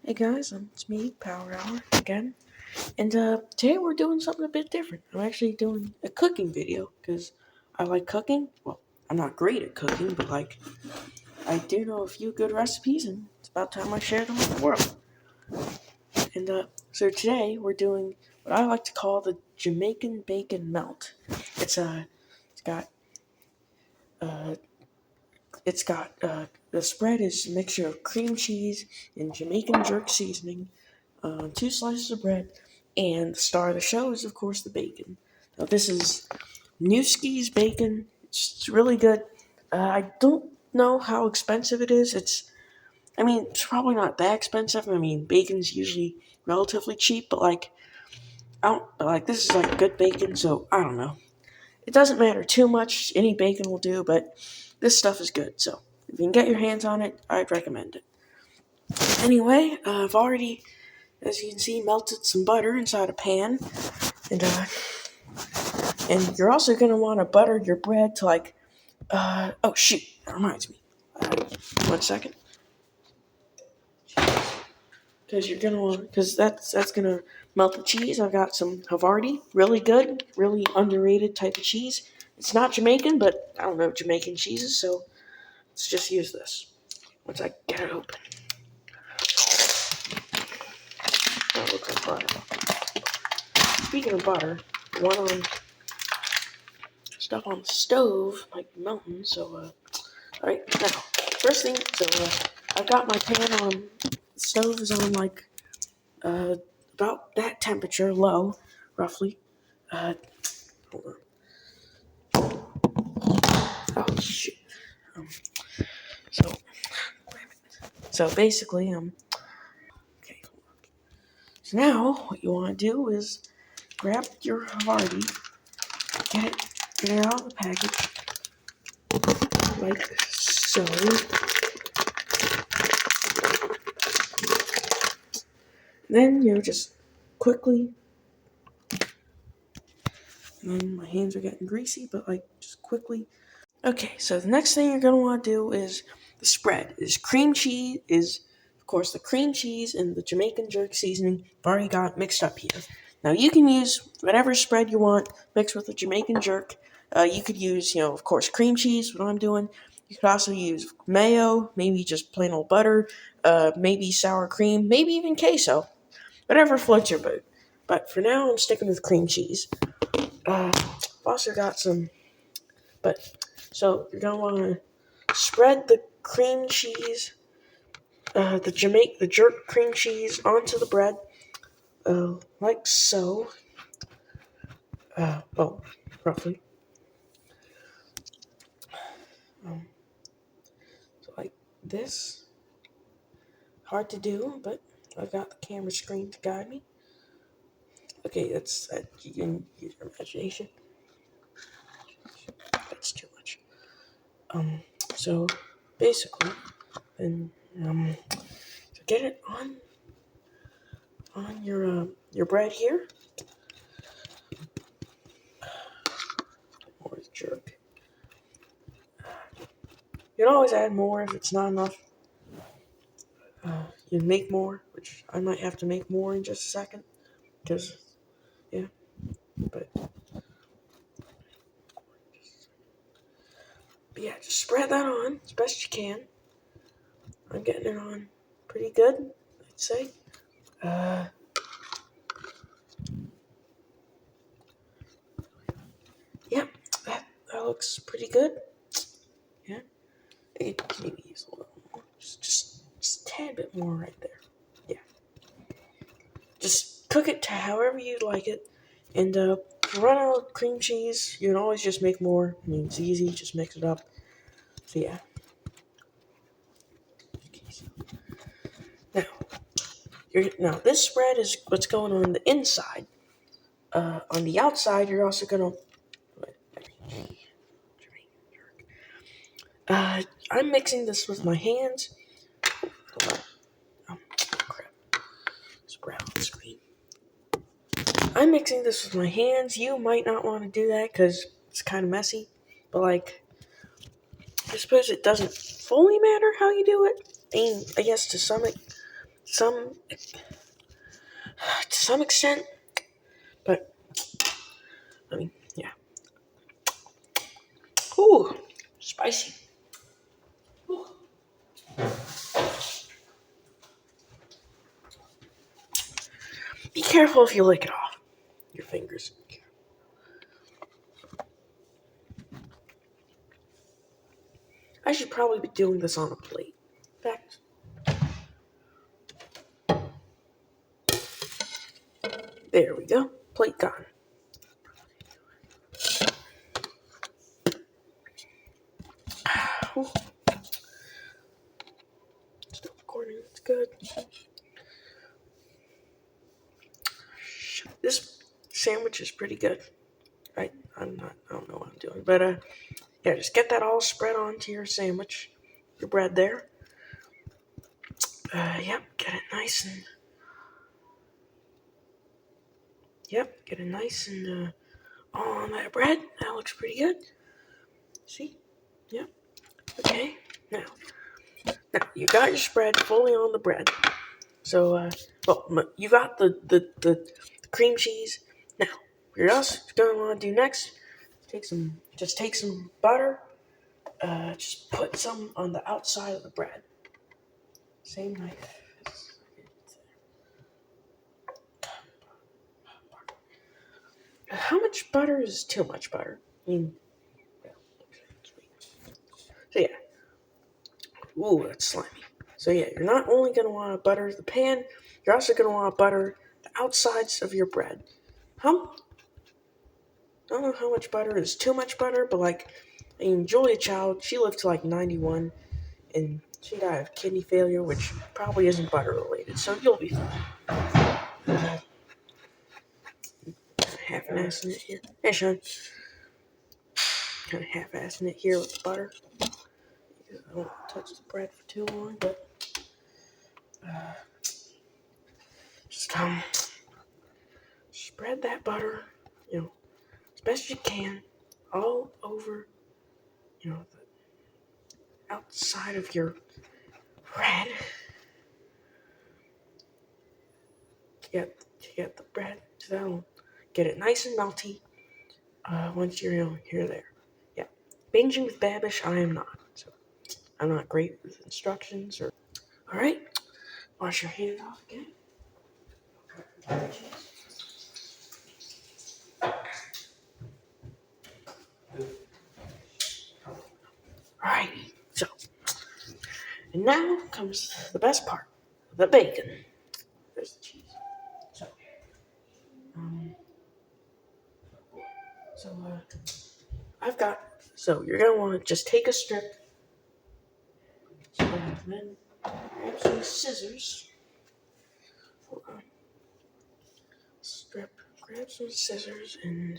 Hey guys, it's me, Power Hour, again. And today we're doing something a bit different. I'm actually doing a cooking video because I like cooking. Well, I'm not great at cooking, but I do know a few good recipes, and it's about time I share them with the world. And so today we're doing what I like to call the Jamaican bacon melt. It's it's got uh, the spread is a mixture of cream cheese and Jamaican jerk seasoning, two slices of bread, and the star of the show is, of course, the bacon. Now, this is Newski's bacon. It's really good. I don't know how expensive it is. It's probably not that expensive. I mean, bacon's usually relatively cheap, but this is like good bacon, so I don't know. It doesn't matter too much. Any bacon will do, but this stuff is good. So if you can get your hands on it, I'd recommend it. Anyway, I've already, as you can see, melted some butter inside a pan, and you're also gonna want to butter your bread to oh shoot, that reminds me. 1 second, because that's gonna melt the cheese. I've got some Havarti, really good, really underrated type of cheese. It's not Jamaican, but I don't know Jamaican cheeses, so let's just use this. Once I get it open, that looks like butter. Speaking of butter, one on stuff on the stove might be melting. So, all right, now first thing. So, I've got my pan on. The stove is on uh, about that temperature, low, roughly. Uh, hold on. Oh shoot. Um, so, so basically, okay. So now, what you want to do is grab your Havarti, get it out of the package, like so. Then just quickly. And my hands are getting greasy, but just quickly. Okay, so the next thing you're gonna want to do is the spread. Is cream cheese is of course the cream cheese and the Jamaican jerk seasoning. I've already got mixed up here. Now you can use whatever spread you want mixed with the Jamaican jerk. You could use, of course, cream cheese. What I'm doing. You could also use mayo, maybe just plain old butter, maybe sour cream, maybe even queso. Whatever floats your boat. But for now, I'm sticking with cream cheese. I've also got some, but so you're gonna want to spread the cream cheese, the jerk cream cheese onto the bread, like so. Well, roughly. Um, so like this. Hard to do, but I've got the camera screen to guide me. Okay, you can use your imagination. That's too much. So basically, then so get it on your bread here. Or jerk. You can always add more if it's not enough. You make more, which I might have to make more in just a second, because yeah. But yeah, just spread that on as best you can. I'm getting it on pretty good, I'd say. Yep, that looks pretty good. Yeah, I could maybe use a little more, just a tad bit more right there. Yeah, just cook it to however you like it, and if you run out of cream cheese, you can always just make more. I mean, it's easy, just mix it up. So yeah. Now, now this spread is what's going on the inside. On the outside, you're also gonna. I'm mixing this with my hands. Hold on. Oh, crap. It's brown screen. I'm mixing this with my hands. You might not want to do that because it's kind of messy. But I suppose it doesn't fully matter how you do it. I guess to some some to some extent, but I mean, yeah. Ooh, spicy. Ooh. Be careful if you lick it off your fingers. I should probably be doing this on a plate. In fact, there we go. Plate gone. Ooh. Still recording. It's good. This sandwich is pretty good. I don't know what I'm doing, but yeah, just get that all spread onto your sandwich, your bread there. Yep, get it nice and all on that bread. That looks pretty good. See? Yep. Okay. Now you got your spread fully on the bread. So you got the cream cheese. Now, what you're also gonna want to do next? Take some butter. Just put some on the outside of the bread. Same knife. How much butter is too much butter? I mean, so yeah. Ooh, that's slimy. So yeah, you're not only gonna want to butter the pan, you're also gonna want to butter the outsides of your bread. I don't know how much butter is too much butter, but like, I mean, Julia Child, she lived to like 91, and she died of kidney failure, which probably isn't butter related, so you'll be fine. Half-assing it here. Hey, Sean. Kind of half-assing it here with the butter. I don't touch the bread for too long, but just spread that butter, as best as you can, all over, the outside of your bread. Get the bread, so that'll get it nice and melty. Once you're there. Yeah, binging with Babish, I am not. So I'm not great with instructions. All right, wash your hands off again. Alright, so, and now comes the best part, the bacon. There's the cheese. So, um, so you're gonna want to just take a strip, and then grab some scissors. Hold on. Grab some scissors and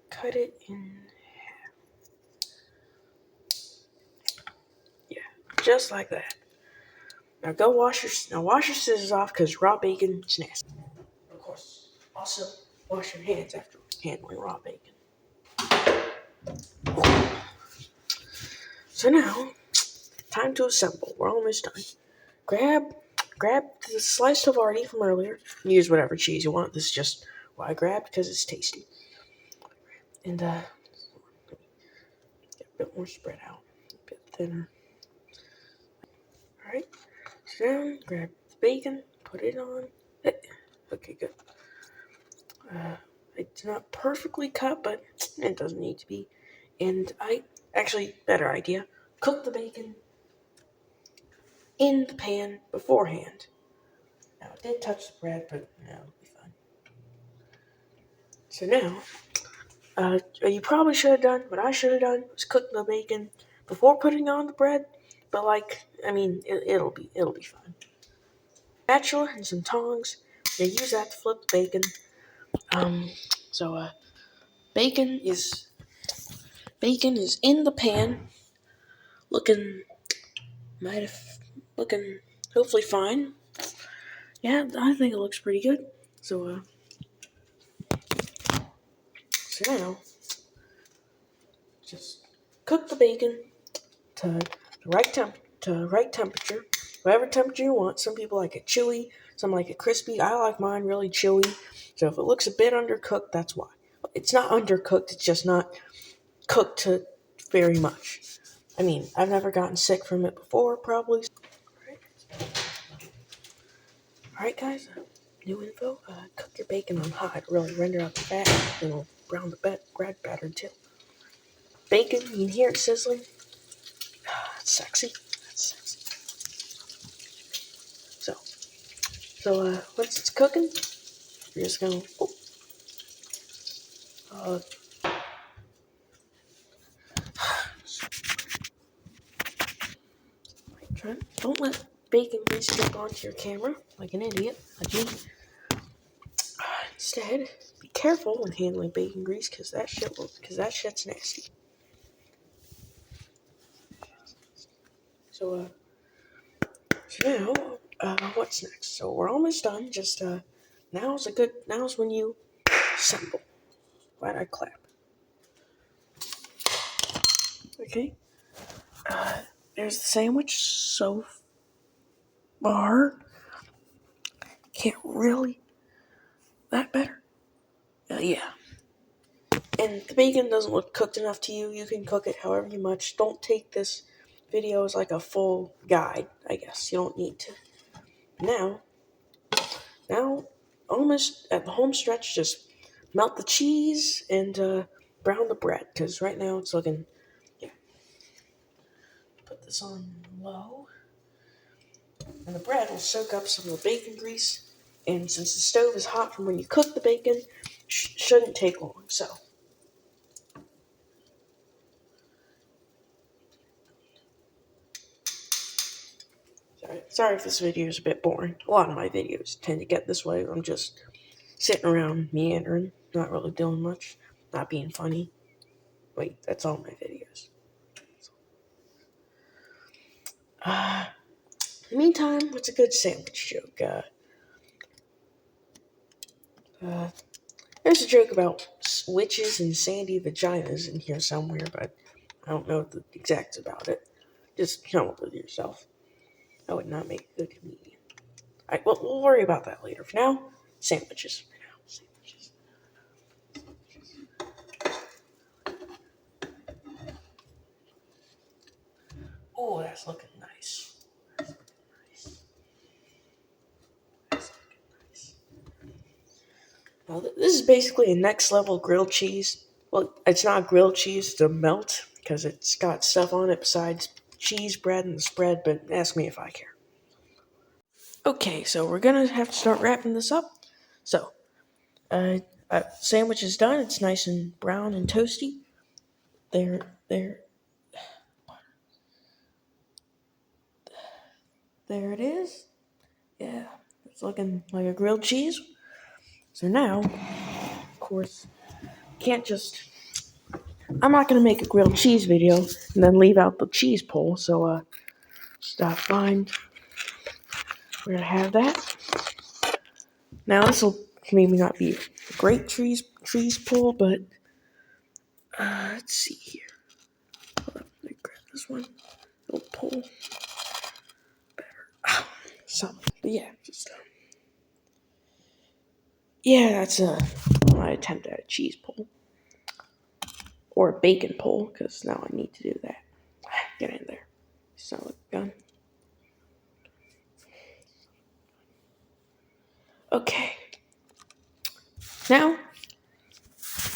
cut it in half. Yeah, just like that. Now wash your scissors off because raw bacon is nasty. Of course, also wash your hands after handling raw bacon. So now, time to assemble. We're almost done. Grab the sliced Havarti from earlier. Use whatever cheese you want. This is just what I grabbed because it's tasty. And get a bit more spread out, a bit thinner. All right. So now grab the bacon, put it on. Okay, good. It's not perfectly cut, but it doesn't need to be. And better idea. Cook the bacon in the pan beforehand. Now, it did touch the bread, but it'll be fine. So now, you probably should have done what I should have done was cook the bacon before putting on the bread. But it'll be fine. Spatula and some tongs. You use that to flip the bacon. So bacon is in the pan, looking looking hopefully fine. Yeah, I think it looks pretty good. So now just cook the bacon to right temperature. whatever temperature you want. Some people like it chewy, some like it crispy. I like mine really chewy. So if it looks a bit undercooked, that's why. It's not undercooked, it's just not cooked to very much. I mean, I've never gotten sick from it before, probably. Alright, guys, new info. Cook your bacon on high to really render out the fat, and it'll brown the bread better too. Bacon, you can hear it sizzling. That's sexy. That's sexy. So, once it's cooking, you're just gonna. Uh, Trent, don't let bacon grease drip onto your camera like an idiot, like me. Instead, be careful when handling bacon grease, because that shit's nasty. So now, what's next? So we're almost done. Just now's when you assemble. Glad I clap. Okay. There's the sandwich so far. Can't really that better. Yeah. And the bacon doesn't look cooked enough to you. You can cook it however you much. Don't take this video as like a full guide, I guess. You don't need to. Now, almost at the home stretch, just melt the cheese and brown the bread. Because right now it's looking, yeah. Put this on low. And the bread will soak up some of the bacon grease. And since the stove is hot from when you cook the bacon, shouldn't take long. Sorry if this video is a bit boring. A lot of my videos tend to get this way. I'm just sitting around meandering, not really doing much, not being funny. Wait, that's all my videos. In the meantime, what's a good sandwich joke? There's a joke about witches and sandy vaginas in here somewhere, but I don't know the exacts about it. Just come up with it yourself. I would not make a good comedian. Alright, well, we'll worry about that later. For now, sandwiches. Oh, that's looking nice. Now, this is basically a next level grilled cheese. Well, it's not grilled cheese, it's a melt, because it's got stuff on it besides cheese, bread, and the spread, but ask me if I care. Okay, so we're gonna have to start wrapping this up. So, sandwich is done. It's nice and brown and toasty. There, there, there it is. Yeah, it's looking like a grilled cheese. So now, of course, can't just. I'm not gonna make a grilled cheese video and then leave out the cheese pull. So, just find. We're gonna have that. Now this will maybe not be a great trees pull, but let's see here. Hold up, let me grab this one. It'll pull better. Something. But yeah, just yeah, that's my attempt at a cheese pull. Or a bacon pull, because now I need to do that. Get in there. Sound like a gun. Okay. Now,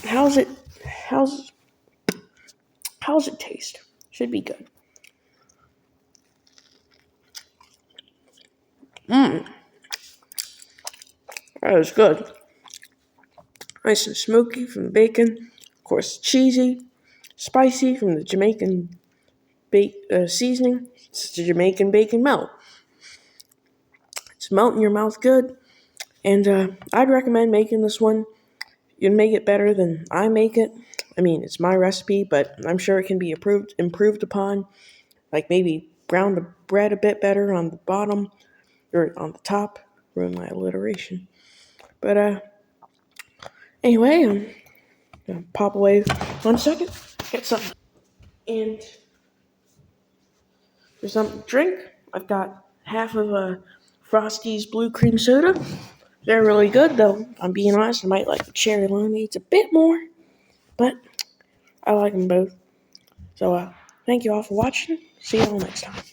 how's it taste? Should be good. That is good. Nice and smoky from the bacon. Of course, cheesy, spicy from the Jamaican seasoning. It's the Jamaican bacon melt. It's melting your mouth good. And I'd recommend making this one. You can make it better than I make it. I mean, it's my recipe, but I'm sure it can be improved upon. Like maybe brown the bread a bit better on the bottom or on the top. Ruin my alliteration. But anyway, I'm gonna pop away 1 second, get something, and for something to drink, I've got half of a Frosty's blue cream soda. They're really good, though. If I'm being honest, I might like the cherry lemonades a bit more, but I like them both. So, thank you all for watching. See you all next time.